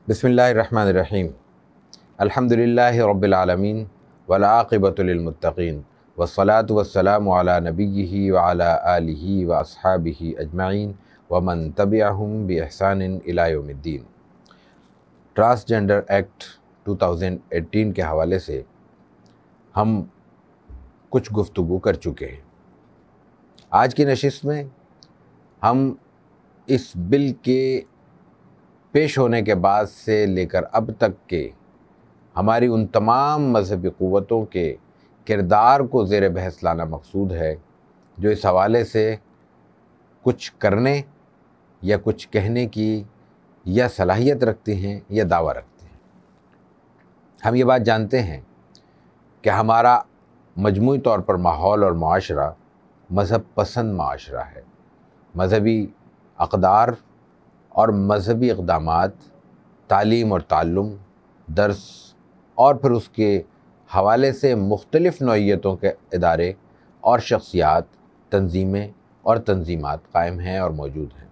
बिस्मिल्लाहिर्रहमानिर्रहीम। अल्हम्दुलिल्लाहि रब्बिल आलमीन वल आक़िबतु लिल मुत्तक़ीन वस्सलातु वस्सलामु अला नबिय्यिहि व अला आलिहि व अस्हाबिहि अजमईन व मन तबिअहुम बि इहसानिन इला यौमिद्दीन। ट्रांसजेंडर एक्ट 2018 के हवाले से हम कुछ गुफ्तगू कर चुके हैं। आज की नशिस्त में हम इस बिल के पेश होने के बाद से लेकर अब तक के हमारी उन तमाम मजहबी क़ुव्वतों के किरदार को ज़ेर बहस लाना मकसूद है जो इस हवाले से कुछ करने या कुछ कहने की या सलाहियत रखती हैं या दावा रखते हैं। हम ये बात जानते हैं कि हमारा मजमूई तौर पर माहौल और माशरा मज़हब पसंद माशरा है। मजहबी अक़दार और मजहबी इक़दामात, तालीम और ताल्लुम, दर्स और फिर उसके हवाले से मुख्तलिफ़ नौइयतों के इदारे और शख्सियात, तंजीमें और तंजीमात कायम हैं और मौजूद हैं।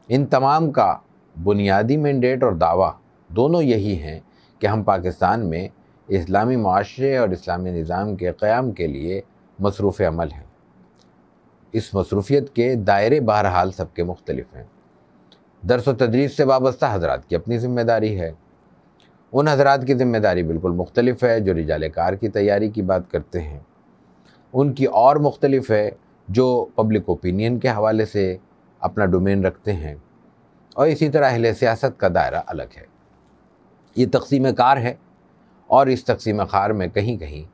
इन तमाम का बुनियादी मैंडेट और दावा दोनों यही हैं कि हम पाकिस्तान में इस्लामी माशरे और इस्लामी निज़ाम के क़याम के लिए मसरूफ़ अमल हैं। इस मसरूफ़ियत के दायरे बहरहाल सबके मुख्तलिफ़ हैं। दर्स व तदरीस से वाबस्ता हज़रात की अपनी ज़िम्मेदारी है। उन हज़रात की ज़िम्मेदारी बिल्कुल मुख्तलिफ़ है जो रिजाले कार की तैयारी की बात करते हैं। उनकी और मुख्तलिफ़ है जो पब्लिक ओपिनियन के हवाले से अपना डोमेन रखते हैं। और इसी तरह अहले सियासत का दायरा अलग है। ये तक़सीम कार है और इस तक़सीम कार में कहीं कहीं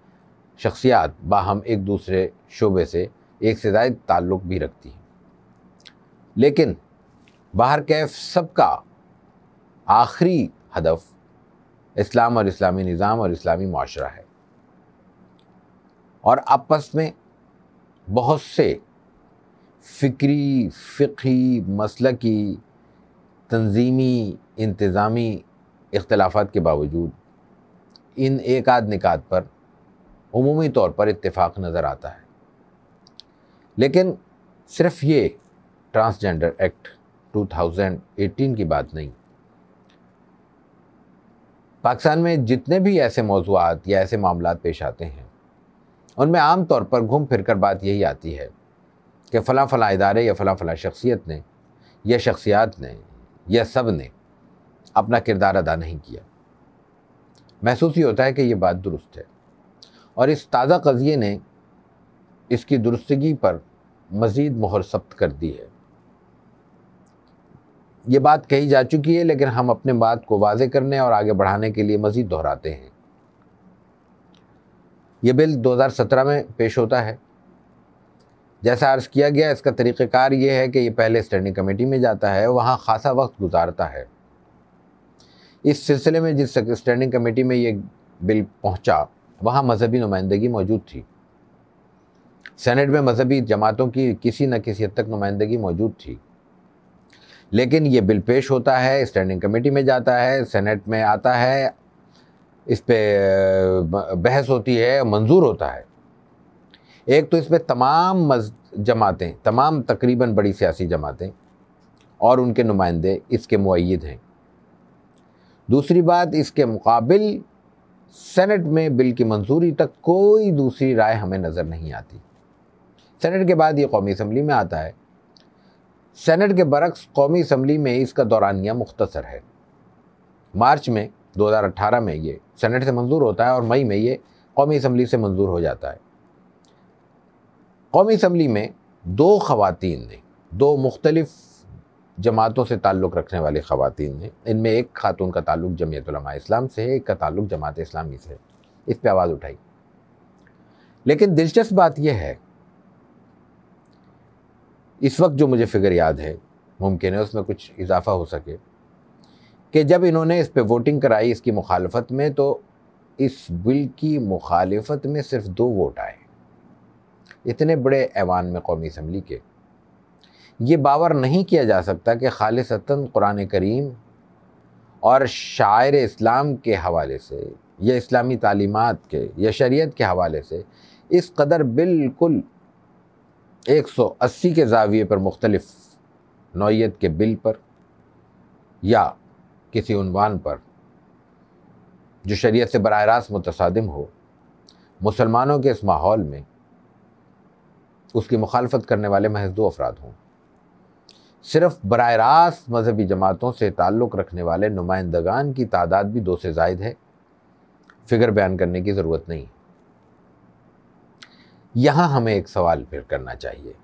शख्सियात बाहम एक दूसरे शोबे से एक से ज़ायद ताल्लुक़ भी रखती हैं। लेकिन बाहर कैफ सबका आखिरी हदफ इस्लाम और इस्लामी निज़ाम और इस्लामी माशरा है। और आपस में बहुत से फ़िक्री, फ़िक़ही, मसलकी, तंज़ीमी, इंतज़ामी इख्तिलाफ़ात के बावजूद इन एक आध निकात पर उमूमी तौर पर इत्तेफ़ाक नज़र आता है। लेकिन सिर्फ़ ये ट्रांसजेंडर एक्ट 2018 की बात नहीं। पाकिस्तान में जितने भी ऐसे मौज़ूआत या ऐसे मामलात पेश आते हैं उनमें आम तौर पर घूम फिर कर बात यही आती है कि फ़लाँ फ़लाँ इदारे या फ़लाँ शख्सियत ने या शख्सियात ने या सब ने अपना किरदार अदा नहीं किया। महसूस ही होता है कि ये बात दुरुस्त है और इस ताज़ा क़ज़िये ने इसकी दुरुस्तगी पर मज़ीद मोहर सब्त कर दी है। ये बात कही जा चुकी है लेकिन हम अपने बात को वाज़े करने और आगे बढ़ाने के लिए मज़ीद दोहराते हैं। ये बिल 2017 में पेश होता है। जैसा अर्ज़ किया गया, इसका तरीक़ेकार ये है कि ये पहले स्टैंडिंग कमेटी में जाता है, वहाँ ख़ासा वक्त गुजारता है। इस सिलसिले में जिस स्टैंडिंग कमेटी में ये बिल पहुँचा वहाँ मजहबी नुमाइंदगी मौजूद थी। सेनेट में मजहबी जमातों की किसी न किसी हद तक नुमाइंदगी मौजूद थी। लेकिन ये बिल पेश होता है, स्टैंडिंग कमेटी में जाता है, सेनेट में आता है, इस पे बहस होती है, मंजूर होता है। एक तो इस पे तमाम जमातें, तमाम तकरीबन बड़ी सियासी जमातें और उनके नुमाइंदे इसके मुअय्यिद हैं। दूसरी बात, इसके मुकाबिल सेनेट में बिल की मंजूरी तक कोई दूसरी राय हमें नज़र नहीं आती। सेनेट के बाद ये कौमी असम्बली में आता है। सेनेट के बरक्स कौमी असम्बली में इसका दौरानिया मुख्तसर है। मार्च में 2018 में ये सेनेट से मंजूर होता है और मई में ये कौमी असम्बली से मंजूर हो जाता है। कौमी असम्बली में दो ख़वातीन ने, दो मुख्तलिफ़ जमातों से ताल्लुक़ रखने वाली ख़वातीन ने, इनमें एक खातून का ताल्लुक़ जमीयत उलमा इस्लाम से है, एक का ताल्लुक़ जमात इस्लामी से है, इस पर आवाज़ उठाई। लेकिन दिलचस्प बात यह है, इस वक्त जो मुझे फ़िगर याद है, मुमकिन है उसमें कुछ इजाफ़ा हो सके, कि जब इन्होंने इस पे वोटिंग कराई इसकी मुखालफत में, तो इस बिल की मुखालफत में सिर्फ 2 वोट आए। इतने बड़े ऐवान में कौमी असम्बली के ये बावर नहीं किया जा सकता कि खालिसतन कुरान करीम और शायर इस्लाम के हवाले से या इस्लामी तालीमात के या शरीयत के हवाले से इस कदर बिल्कुल 180 के ज़ाविये पर मुख्तलिफ नौइयत के बिल पर या किसी उन्वान पर जो शरीयत से बराह रास्त मुतसादिम हो, मुसलमानों के इस माहौल में उसकी मुखालफत करने वाले महज 2 अफराद हों। सिर्फ बराह रास्त मजहबी जमातों से ताल्लुक़ रखने वाले नुमाइंदगान की तादाद भी 2 से ज़ायद है। फिगर बयान करने की ज़रूरत नहीं। यहाँ हमें एक सवाल फिर करना चाहिए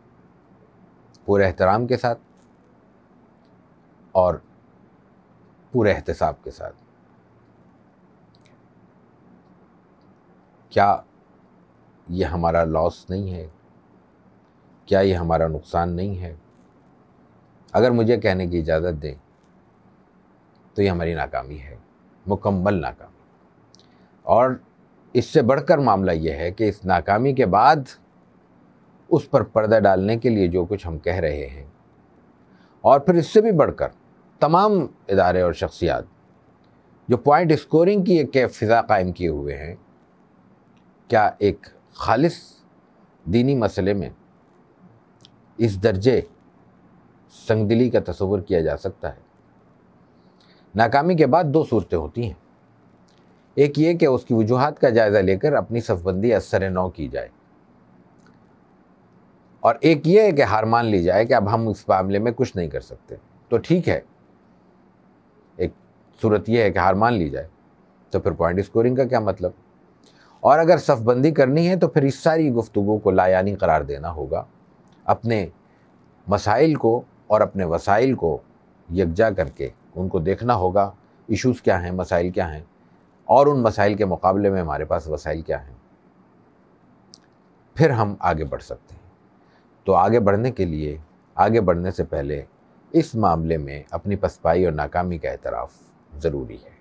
पूरे एहतराम के साथ और पूरे एहतसाब के साथ, क्या ये हमारा लॉस नहीं है? क्या ये हमारा नुकसान नहीं है? अगर मुझे कहने की इजाज़त दें तो ये हमारी नाकामी है, मुकम्मल नाकामी। और इससे बढ़कर मामला ये है कि इस नाकामी के बाद उस पर पर्दा डालने के लिए जो कुछ हम कह रहे हैं, और फिर इससे भी बढ़कर तमाम इदारे और शख्सियात जो पॉइंट स्कोरिंग की एक फ़िज़ा कायम किए हुए हैं, क्या एक खालिस दीनी मसले में इस दर्जे संगदिली का तस्वुर किया जा सकता है? नाकामी के बाद 2 सूरतें होती हैं। एक ये कि उसकी वजूहात का जायज़ा लेकर अपनी सफ़बंदी असर नौ की जाए, और एक ये है कि हार मान ली जाए कि अब हम इस मामले में कुछ नहीं कर सकते। तो ठीक है, एक सूरत यह है कि हार मान ली जाए, तो फिर पॉइंट स्कोरिंग का क्या मतलब? और अगर सफ़बंदी करनी है तो फिर इस सारी गुफ्तगू को लायानी करार देना होगा, अपने मसाइल को और अपने वसाइल को यकजा करके उनको देखना होगा, इश्यूज़ क्या हैं, मसाइल क्या हैं, और उन मसाइल के मुकाबले में हमारे पास वसाइल क्या हैं, फिर हम आगे बढ़ सकते हैं। तो आगे बढ़ने के लिए, आगे बढ़ने से पहले इस मामले में अपनी पसपाई और नाकामी का एतराफ़ ज़रूरी है।